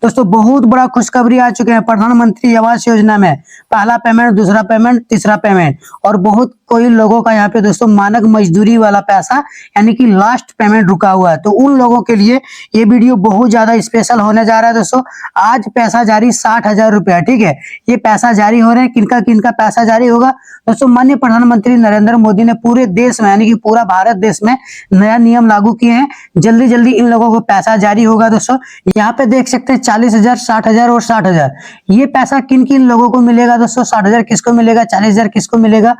दोस्तों बहुत बड़ा खुशखबरी आ चुके हैं प्रधानमंत्री आवास योजना में। पहला पेमेंट, दूसरा पेमेंट, तीसरा पेमेंट और बहुत कोई लोगों का यहाँ पे दोस्तों मानक मजदूरी वाला पैसा यानी कि लास्ट पेमेंट रुका हुआ है। तो उन लोगों के लिए ये वीडियो बहुत ज्यादा स्पेशल होने जा रहा है। दोस्तों आज पैसा जारी 60,000 रुपया, ठीक है। ये पैसा जारी हो रहे हैं, किनका किनका पैसा जारी होगा दोस्तों। माननीय प्रधानमंत्री नरेंद्र मोदी ने पूरे देश में यानी कि पूरा भारत देश में नया नियम लागू किए हैं। जल्दी जल्दी इन लोगों को पैसा जारी होगा। दोस्तों यहाँ पे देख सकते हैं 40,000, 60,000 और 60,000। ये पैसा किन किन लोगों को मिलेगा दोस्तों। 60,000 किसको मिलेगा, 40,000 किसको मिलेगा,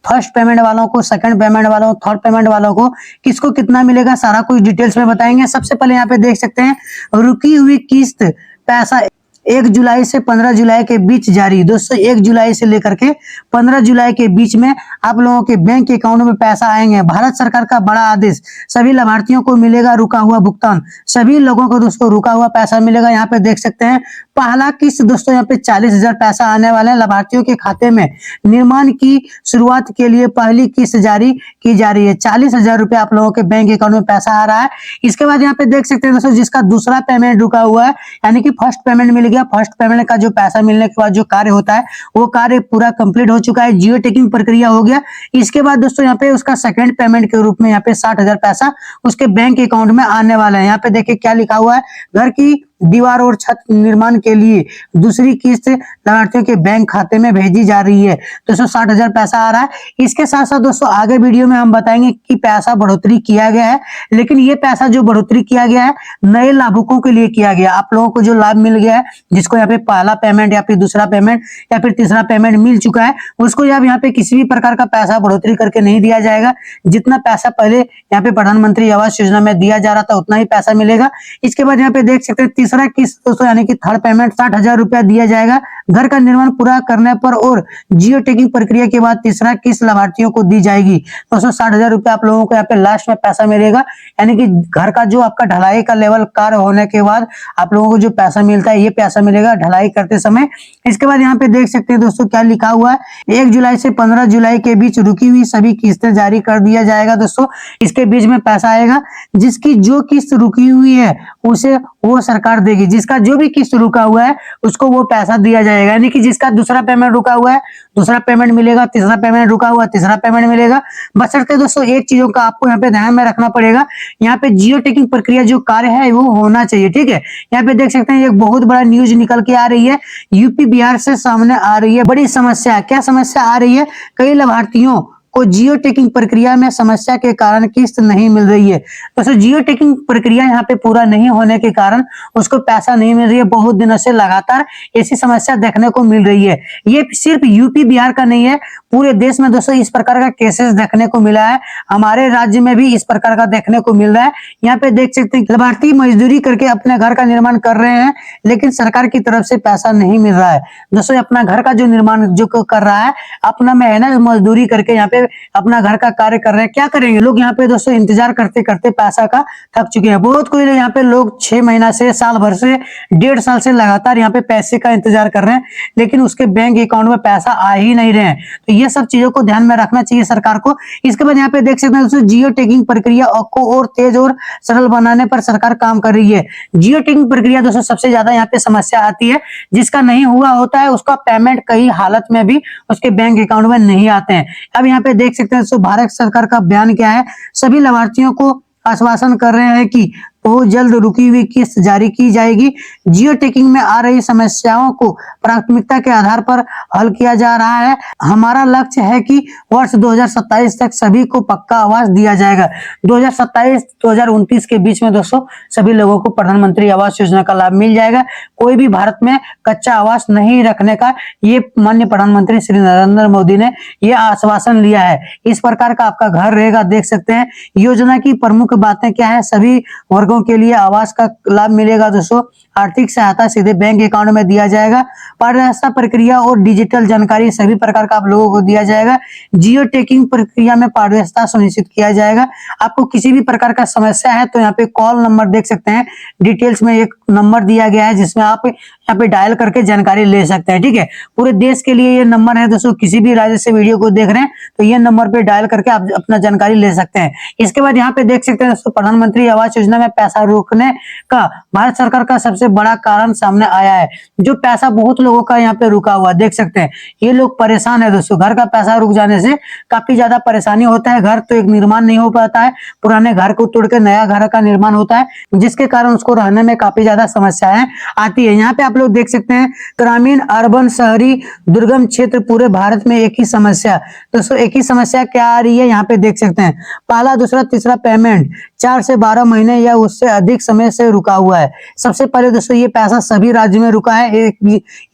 फर्स्ट पेमेंट वालों को, सेकंड पेमेंट वालों को, थर्ड पेमेंट वालों को, किसको कितना मिलेगा, सारा कुछ डिटेल्स में बताएंगे। सबसे पहले यहाँ पे देख सकते हैं रुकी हुई किस्त पैसा 1 जुलाई से 15 जुलाई के बीच जारी। दोस्तों 1 जुलाई से लेकर के 15 जुलाई के बीच में आप लोगों के बैंक अकाउंट में पैसा आएंगे। भारत सरकार का बड़ा आदेश, सभी लाभार्थियों को मिलेगा रुका हुआ भुगतान। सभी लोगों को दोस्तों रुका हुआ पैसा मिलेगा। यहाँ पे देख सकते हैं पहला किस्त दोस्तों यहाँ पे 40,000 पैसा आने वाले हैं लाभार्थियों के खाते में। निर्माण की शुरुआत के लिए पहली किस्त जारी की जा रही है। 40,000 रुपए आप लोगों के बैंक अकाउंट में पैसा आ रहा है। इसके बाद यहाँ पे देख सकते हैं दोस्तों जिसका दूसरा पेमेंट रुका हुआ है यानी कि फर्स्ट पेमेंट मिल गया। फर्स्ट पेमेंट का जो पैसा मिलने के बाद जो कार्य होता है वो कार्य पूरा कंप्लीट हो चुका है, जियो टेकिंग प्रक्रिया हो गया। इसके बाद दोस्तों यहाँ पे उसका सेकंड पेमेंट के रूप में यहाँ पे 60,000 पैसा उसके बैंक अकाउंट में आने वाला है। यहाँ पे देखिए क्या लिखा हुआ है, घर की दीवार और छत निर्माण के लिए दूसरी किस्त लाभार्थियों के बैंक खाते में भेजी जा रही है। दोस्तों 60,000 पैसा आ रहा है। इसके साथ साथ दोस्तों आगे वीडियो में हम बताएंगे कि पैसा बढ़ोतरी किया गया है, लेकिन ये पैसा जो बढ़ोतरी किया गया है नए लाभुकों के लिए किया गया। आप लोगों को जो लाभ मिल गया है, जिसको यहाँ पे पहला पेमेंट या फिर दूसरा पेमेंट या फिर तीसरा पेमेंट मिल चुका है, उसको अब यहाँ पे किसी भी प्रकार का पैसा बढ़ोतरी करके नहीं दिया जाएगा। जितना पैसा पहले यहाँ पे प्रधानमंत्री आवास योजना में दिया जा रहा था उतना ही पैसा मिलेगा। इसके बाद यहाँ पे देख सकते हैं तीसरा किस्त दोस्तों यानी कि थर्ड पेमेंट 60,000 रुपया दिया जाएगा घर का निर्माण पूरा करने पर और जियो टेकिंग प्रक्रिया के बाद तीसरा किस्त लाभार्थियों को दी जाएगी। दोस्तों 60,000 रुपया आप लोगों को यहाँ पे लास्ट में पैसा मिलेगा यानी कि घर का जो आपका ढलाई का लेवल कार्य होने के बाद आप लोगों को जो पैसा मिलता है ये पैसा मिलेगा ढलाई करते समय। इसके बाद यहाँ पे देख सकते हैं दोस्तों क्या लिखा हुआ है, 1 जुलाई से 15 जुलाई के बीच रुकी हुई सभी किस्तें जारी कर दिया जाएगा। दोस्तों इसके बीच में पैसा आएगा, जिसकी जो किस्त रुकी हुई है उसे वो सरकार देगी। जिसका जो भी किस्त रुका हुआ है उसको वो पैसा दिया जाएगा यानी कि जिसका दूसरा पेमेंट रुका हुआ है दूसरा पेमेंट मिलेगा, तीसरा पेमेंट रुका हुआ तीसरा पेमेंट मिलेगा। बशर्ते दोस्तों एक चीजों का आपको यहाँ पे ध्यान में रखना पड़ेगा, यहाँ पे जियो टेकिंग प्रक्रिया जो कार्य है वो होना चाहिए, ठीक है। यहाँ पे देख सकते हैं एक बहुत बड़ा न्यूज निकल के आ रही है, यूपी बिहार से सामने आ रही है बड़ी समस्या। क्या समस्या आ रही है, कई लाभार्थियों को जियो टेकिंग प्रक्रिया में समस्या के कारण किस्त नहीं मिल रही है। दोस्तों जियो टेकिंग प्रक्रिया यहाँ पे पूरा नहीं होने के कारण उसको पैसा नहीं मिल रही है। बहुत दिनों से लगातार ऐसी समस्या देखने को मिल रही है। ये सिर्फ यूपी बिहार का नहीं है, पूरे देश में दोस्तों इस प्रकार का केसेस देखने को मिला है। हमारे राज्य में भी इस प्रकार का देखने को मिल रहा है। यहाँ पे देख सकते हैं लाभार्थी मजदूरी करके अपने घर का निर्माण कर रहे हैं, लेकिन सरकार की तरफ से पैसा नहीं मिल रहा है। दोस्तों अपना घर का जो निर्माण जो कर रहा है, अपना मेहनत मजदूरी करके यहाँ पे अपना घर का कार्य कर रहे हैं, क्या करेंगे लोग यहाँ पे दोस्तों इंतजार करते करते पैसा का थक चुके हैं। बहुत कोई यहाँ पे लोग 6 महीना से, साल भर से, 1.5 साल से लगातार यहाँ पे पैसे का इंतजार कर रहे हैं, लेकिन उसके बैंक अकाउंट में पैसा आ ही नहीं रहे हैं। तो ये सब चीजों को ध्यान में रखना चाहिए सरकार को। इसके बाद यहाँ पे देख सकते हैं दोस्तों जियो टेकिंग प्रक्रिया को और तेज और सरल बनाने पर सरकार काम कर रही है। जियो टेकिंग प्रक्रिया दोस्तों सबसे ज्यादा यहाँ पे समस्या आती है, जिसका नहीं हुआ होता है उसका पेमेंट कई हालत में भी उसके बैंक अकाउंट में नहीं आते हैं। अब यहाँ पे देख सकते हैं दोस्तों भारत सरकार का बयान क्या है, सभी लाभार्थियों को आश्वासन कर रहे हैं कि बहुत जल्द रुकी हुई किस्त जारी की जाएगी। जियो टेकिंग में आ रही समस्याओं को प्राथमिकता के आधार पर हल किया जा रहा है। हमारा लक्ष्य है कि वर्ष 2027 तक सभी को पक्का आवास दिया जाएगा। 2027-2029 के बीच में दोस्तों सभी लोगों को प्रधानमंत्री आवास योजना का लाभ मिल जाएगा। कोई भी भारत में कच्चा आवास नहीं रखने का ये माननीय प्रधानमंत्री श्री नरेंद्र मोदी ने ये आश्वासन लिया है। इस प्रकार का आपका घर रहेगा। देख सकते हैं योजना की प्रमुख बातें क्या है, सभी वर्गों के लिए आवास का लाभ मिलेगा। दोस्तों आर्थिक सहायता सीधे बैंक अकाउंट में दिया जाएगा। पारदर्शिता प्रक्रिया और डिजिटल जानकारी सभी प्रकार का आप लोगों को दिया जाएगा। जियो टेकिंग प्रक्रिया में पारदर्शिता सुनिश्चित किया जाएगा। आपको किसी भी प्रकार का समस्या है तो यहाँ पे कॉल नंबर देख सकते हैं, डिटेल्स में एक नंबर दिया गया है जिसमें आप आप यहाँ पे डायल करके जानकारी ले सकते हैं। ठीक है, पूरे देश के लिए ये नंबर है दोस्तों, किसी भी राज्य से वीडियो को देख रहे हैं तो ये नंबर पे डायल करके आप अपना जानकारी ले सकते हैं। इसके बाद यहाँ पे देख सकते हैं दोस्तों, प्रधानमंत्री आवास योजना में पैसा रोकने का भारत सरकार का सबसे बड़ा कारण सामने आया है। जो पैसा बहुत लोगों का यहाँ पे रुका हुआ देख सकते हैं, ये लोग परेशान है दोस्तों। घर का पैसा रुक जाने से काफी ज्यादा परेशानी होता है। घर तो एक निर्माण नहीं हो पाता है, पुराने घर को तोड़ के नया घर का निर्माण होता है, जिसके कारण उसको रहने में काफी ज्यादा समस्याएं आती है। यहाँ पे आप लोग देख सकते हैं, ग्रामीण, अर्बन, शहरी, दुर्गम क्षेत्र, पूरे भारत में एक ही समस्या दोस्तों, एक ही समस्या क्या आ रही है यहाँ पे देख सकते हैं। पहला, दूसरा, तीसरा पेमेंट 4 से 12 महीने या उससे अधिक समय से रुका हुआ है। सबसे पहले दोस्तों, ये पैसा सभी राज्य में रुका है।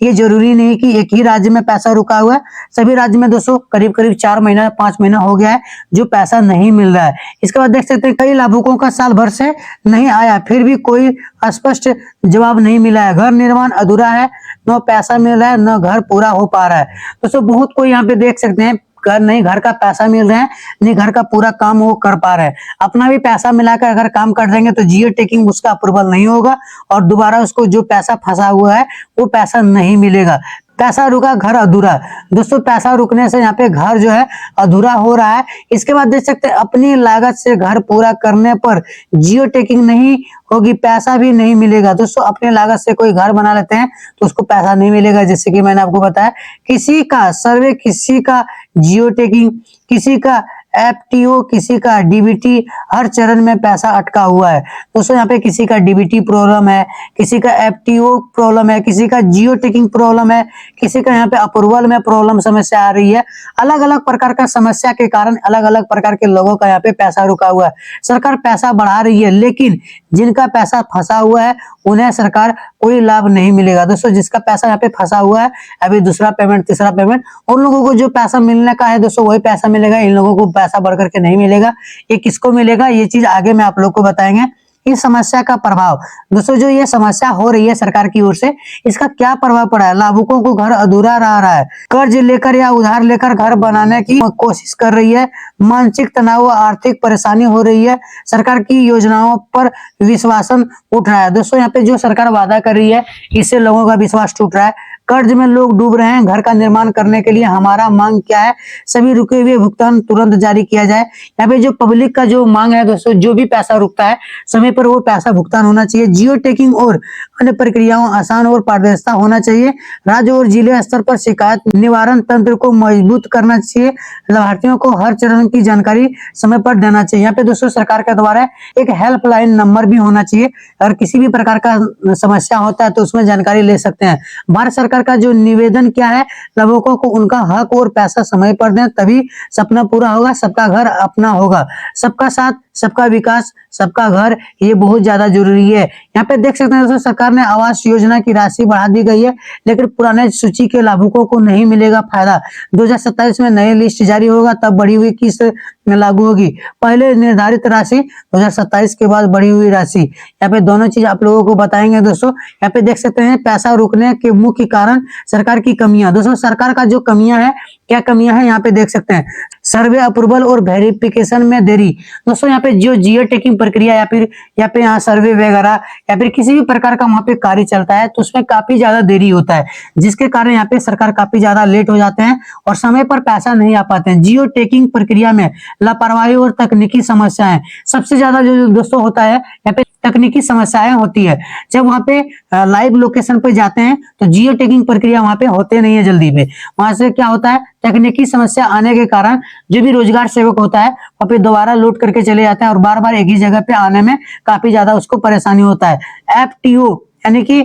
ये जरूरी नहीं कि एक ही राज्य में पैसा रुका हुआ है, सभी राज्य में दोस्तों करीब करीब 4 महीना 5 महीना हो गया है जो पैसा नहीं मिल रहा है। इसके बाद देख सकते हैं, कई लाभुकों का साल भर से नहीं आया, फिर भी कोई स्पष्ट जवाब नहीं मिला है। घर निर्माण अधूरा है, न पैसा मिल रहा है, न घर पूरा हो पा रहा है। दोस्तों बहुत कोई यहाँ पे देख सकते हैं, घर का पैसा मिल रहा है, नहीं घर का पूरा काम वो कर पा रहे हैं। अपना भी पैसा मिलाकर अगर काम कर देंगे तो जियो टैगिंग उसका अप्रूवल नहीं होगा और दोबारा उसको जो पैसा फंसा हुआ है वो पैसा नहीं मिलेगा। पैसा रुका, घर अधूरा। दोस्तों पैसा रुकने से यहाँ पे घर जो है अधूरा हो रहा है। इसके बाद देख सकते हैं, अपनी लागत से घर पूरा करने पर जियो टैगिंग नहीं होगी, पैसा भी नहीं मिलेगा। दोस्तों अपनी लागत से कोई घर बना लेते हैं तो उसको पैसा नहीं मिलेगा। जैसे कि मैंने आपको बताया, किसी का सर्वे, किसी का जियो टैगिंग, किसी का एफटीओ, किसी का डीबीटी, हर चरण में पैसा अटका हुआ है। दोस्तों यहाँ पे किसी का डीबीटी प्रॉब्लम है, किसी का एफटीओ प्रॉब्लम है, किसी का जियो टैगिंग प्रॉब्लम है, किसी का यहाँ पे अप्रूवल में प्रॉब्लम समस्या आ रही है। अलग अलग प्रकार का समस्या के कारण अलग अलग प्रकार के लोगों का यहाँ पे पैसा रुका हुआ है। सरकार पैसा बढ़ा रही है, लेकिन जिनका पैसा फंसा हुआ है उन्हें सरकार कोई लाभ नहीं मिलेगा। दोस्तों जिसका पैसा यहाँ पे फंसा हुआ है, अभी दूसरा पेमेंट, तीसरा पेमेंट, उन लोगों को जो पैसा मिलने का है दोस्तों वही पैसा मिलेगा, इन लोगों को पैसा बढ़ करके नहीं मिलेगा। ये किसको मिलेगा, ये चीज आगे में आप लोग को बताएंगे। इस समस्या का प्रभाव दोस्तों, जो ये समस्या हो रही है सरकार की ओर से, इसका क्या प्रभाव पड़ा है। लाभुकों को घर अधूरा रहा है, कर्ज लेकर या उधार लेकर घर बनाने की कोशिश कर रही है, मानसिक तनाव व आर्थिक परेशानी हो रही है, सरकार की योजनाओं पर विश्वास उठ रहा है। दोस्तों यहाँ पे जो सरकार वादा कर रही है इससे लोगों का विश्वास टूट रहा है। कर्ज में लोग डूब रहे हैं। घर का निर्माण करने के लिए हमारा मांग क्या है, सभी रुके हुए भुगतान तुरंत जारी किया जाए। यहाँ पे जो पब्लिक का जो मांग है दोस्तों, जो भी पैसा रुकता है समय पर वो पैसा भुगतान होना चाहिए। जियो टैगिंग और अन्य प्रक्रियाओं आसान और पारदर्शिता होना चाहिए। राज्य और जिले स्तर पर शिकायत निवारण तंत्र को मजबूत करना चाहिए। लाभार्थियों को हर चरण की जानकारी समय पर देना चाहिए। यहाँ पे दोस्तों सरकार के द्वारा एक हेल्पलाइन नंबर भी होना चाहिए, अगर किसी भी प्रकार का समस्या होता है तो उसमें जानकारी ले सकते हैं। भारत सरकार का जो निवेदन क्या है, लाभुकों को उनका हक और पैसा समय पर दें, तभी सपना पूरा होगा, सबका घर अपना होगा। सबका साथ, सबका विकास, सबका घर, ये बहुत ज्यादा जरूरी है। यहाँ पे देख सकते हैं दोस्तों, सरकार ने आवास योजना की राशि बढ़ा दी गई है, लेकिन पुराने सूची के लाभुकों को नहीं मिलेगा फायदा। 2027 में नई लिस्ट जारी होगा, तब बढ़ी हुई किस्त लागू होगी। पहले निर्धारित राशि, 2027 के बाद बढ़ी हुई राशि। यहाँ पे दोनों चीज आप लोगों को बताएंगे दोस्तों। यहाँ पे देख सकते हैं, पैसा रुकने के मुख्य कारण सरकार की कमियां। दोस्तों सरकार का जो कमियां है, क्या कमियां है यहाँ पे देख सकते हैं। सर्वे अप्रूवल और वेरिफिकेशन में देरी। दोस्तों यहाँ पे जो जियो टैगिंग प्रक्रिया या फिर यहाँ सर्वे वगैरह या फिर किसी भी प्रकार का वहाँ पे कार्य चलता है तो उसमें काफी ज्यादा देरी होता है, जिसके कारण यहाँ पे सरकार काफी ज्यादा लेट हो जाते हैं और समय पर पैसा नहीं आ पाते हैं। जियो टैगिंग प्रक्रिया में लापरवाही और तकनीकी समस्याएं सबसे ज्यादा जो दोस्तों होता है, यहाँ पे तकनीकी समस्याएं होती है। जब वहाँ पे लाइव लोकेशन पे जाते हैं तो जियो टैगिंग प्रक्रिया वहाँ पे होते नहीं है जल्दी में। वहां से क्या होता है, तकनीकी समस्या आने के कारण जो भी रोजगार सेवक होता है वहाँ पे दोबारा लौट करके चले जाते हैं और बार बार एक ही जगह पे आने में काफी ज्यादा उसको परेशानी होता है। एफटीओ यानी कि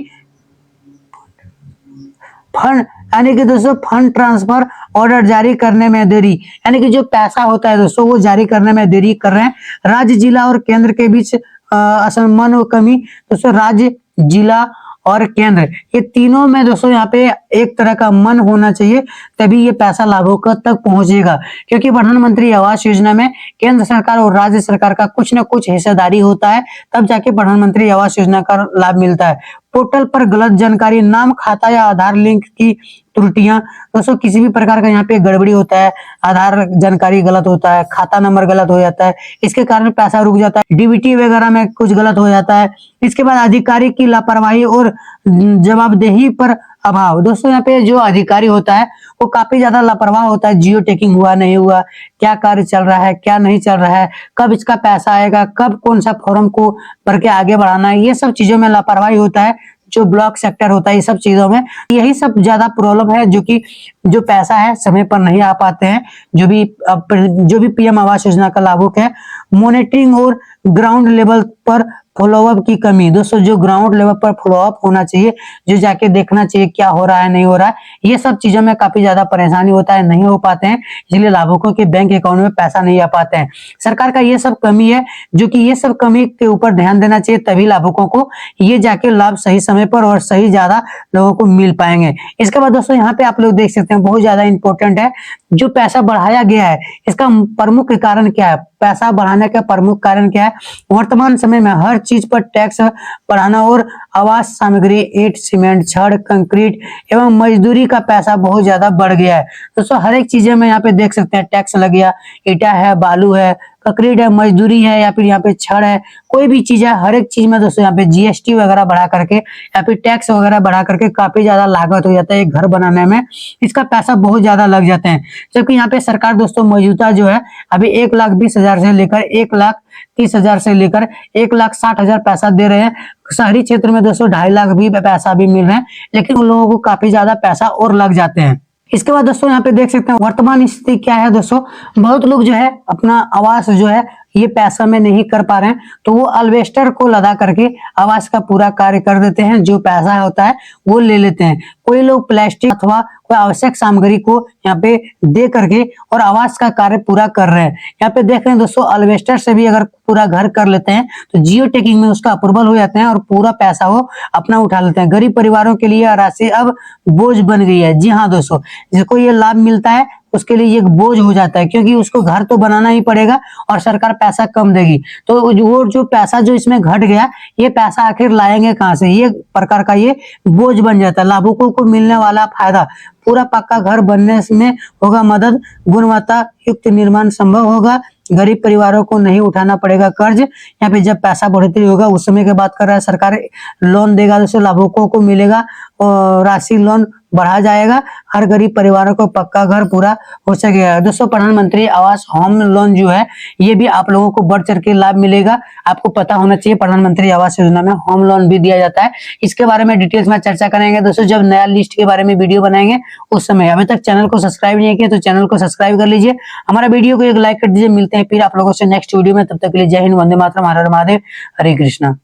फंड, यानी कि दोस्तों फंड ट्रांसफर ऑर्डर जारी करने में देरी, यानी कि जो पैसा होता है दोस्तों वो जारी करने में देरी कर रहे हैं। राज्य, जिला और केंद्र के बीच असमान व कमी। दोस्तों राज्य, जिला और केंद्र, ये तीनों में दोस्तों यहाँ पे एक तरह का मन होना चाहिए, तभी ये पैसा लाभुकों तक पहुंचेगा। क्योंकि प्रधानमंत्री आवास योजना में केंद्र सरकार और राज्य सरकार का कुछ न कुछ हिस्सेदारी होता है, तब जाके प्रधानमंत्री आवास योजना का लाभ मिलता है। पोर्टल पर गलत जानकारी, नाम, खाता या आधार लिंक की त्रुटियां, दोस्तों किसी भी प्रकार का यहाँ पे गड़बड़ी होता है, आधार जानकारी गलत होता है, खाता नंबर गलत हो जाता है, इसके कारण पैसा रुक जाता है, डीबीटी वगैरह में कुछ गलत हो जाता है। इसके बाद अधिकारी की लापरवाही और जवाबदेही पर अभाव। दोस्तों यहाँ पे जो अधिकारी होता है वो काफी ज्यादा लापरवाह होता है, जियो टैगिंग हुआ नहीं हुआ, क्या कार्य चल रहा है, क्या नहीं चल रहा है, कब इसका पैसा आएगा, कब कौन सा फॉर्म को भर के आगे बढ़ाना है, ये सब चीजों में लापरवाही होता है। जो ब्लॉक सेक्टर होता है, ये सब चीजों में यही सब ज्यादा प्रॉब्लम है, जो कि जो पैसा है समय पर नहीं आ पाते हैं। जो भी पीएम आवास योजना का लाभुक है, मॉनिटरिंग और ग्राउंड लेवल पर फॉलोअप की कमी। दोस्तों जो ग्राउंड लेवल पर फॉलोअप होना चाहिए, जो जाके देखना चाहिए क्या हो रहा है नहीं हो रहा है, ये सब चीजों में काफी ज्यादा परेशानी होता है, नहीं हो पाते हैं, इसलिए लाभुकों के बैंक अकाउंट में पैसा नहीं आ पाते हैं। सरकार का ये सब कमी है, जो कि ये सब कमी के ऊपर ध्यान देना चाहिए, तभी लाभुकों को ये जाके लाभ सही समय पर और सही ज्यादा लोगों को मिल पाएंगे। इसके बाद दोस्तों यहाँ पे आप लोग देख सकते हैं, बहुत ज्यादा इंपॉर्टेंट है, जो पैसा बढ़ाया गया है इसका प्रमुख कारण क्या है, पैसा बढ़ाने का प्रमुख कारण क्या है। वर्तमान समय में हर चीज पर टैक्स बढ़ाना और आवास सामग्री, ईंट, सीमेंट, छड़, कंक्रीट एवं मजदूरी का पैसा बहुत ज्यादा बढ़ गया है। दोस्तों हर एक चीजें में यहाँ पे देख सकते हैं टैक्स लग गया, ईटा है, बालू है, कंक्रीट है, मजदूरी है, या फिर यहाँ पे छड़ है, कोई भी चीज है, हर एक चीज में दोस्तों यहाँ पे जीएसटी वगैरह बढ़ा करके या फिर टैक्स वगैरह बढ़ा करके काफी ज्यादा लागत हो जाता है एक घर बनाने में, इसका पैसा बहुत ज्यादा लग जाते हैं। जबकि यहाँ पे सरकार दोस्तों मौजूदा जो है अभी 1,20,000 से लेकर 1,30,000 से लेकर 1,60,000 पैसा दे रहे हैं। शहरी क्षेत्र में दोस्तों 2.5 लाख भी पैसा भी मिल रहे हैं, लेकिन उन लोगों को काफी ज्यादा पैसा और लग जाते हैं। इसके बाद दोस्तों यहाँ पे देख सकते हैं वर्तमान स्थिति क्या है। दोस्तों बहुत लोग जो है अपना आवास जो है ये पैसा में नहीं कर पा रहे हैं, तो वो अल्वेस्टर को लदा करके आवास का पूरा कार्य कर देते हैं, जो पैसा होता है वो ले लेते हैं। कोई लोग प्लास्टिक अथवा कोई आवश्यक सामग्री को यहाँ पे दे करके और आवास का कार्य पूरा कर रहे हैं। यहाँ पे देख रहे हैं दोस्तों, अल्वेस्टर से भी अगर पूरा घर कर लेते हैं तो जियो टैगिंग में उसका अप्रूवल हो जाते हैं और पूरा पैसा वो अपना उठा लेते हैं। गरीब परिवारों के लिए राशि अब बोझ बन गई है। जी हाँ दोस्तों, जिसको ये लाभ मिलता है उसके लिए ये एक बोझ हो जाता है, क्योंकि उसको घर तो बनाना ही पड़ेगा और सरकार पैसा कम देगी, तो वो जो पैसा जो इसमें घट गया, ये पैसा आखिर लाएंगे कहाँ से, ये प्रकार का ये बोझ बन जाता है। लाभुकों को मिलने वाला फायदा, पूरा पक्का घर बनने में होगा मदद, गुणवत्ता युक्त निर्माण संभव होगा, गरीब परिवारों को नहीं उठाना पड़ेगा कर्ज। यहाँ पे जब पैसा बढ़ोतरी होगा उस समय की बात कर रहा है, सरकार लोन देगा, दोस्तों लाभुकों को मिलेगा और राशि लोन बढ़ा जाएगा, हर गरीब परिवारों को पक्का घर पूरा हो सकेगा। दोस्तों प्रधानमंत्री आवास होम लोन जो है ये भी आप लोगों को बढ़ चढ़ के लाभ मिलेगा। आपको पता होना चाहिए प्रधानमंत्री आवास योजना में होम लोन भी दिया जाता है। इसके बारे में डिटेल्स में चर्चा करेंगे दोस्तों, जब नया लिस्ट के बारे में वीडियो बनाएंगे उस समय। अभी तक चैनल को सब्सक्राइब नहीं किया तो चैनल को सब्सक्राइब कर लीजिए, हमारा वीडियो को एक लाइक कर दीजिए। मिलते हैं फिर आप लोगों से नेक्स्ट वीडियो में, तब तक के लिए जय हिंद, वंदे मातरम, हर हर महादेव, हरे कृष्णा।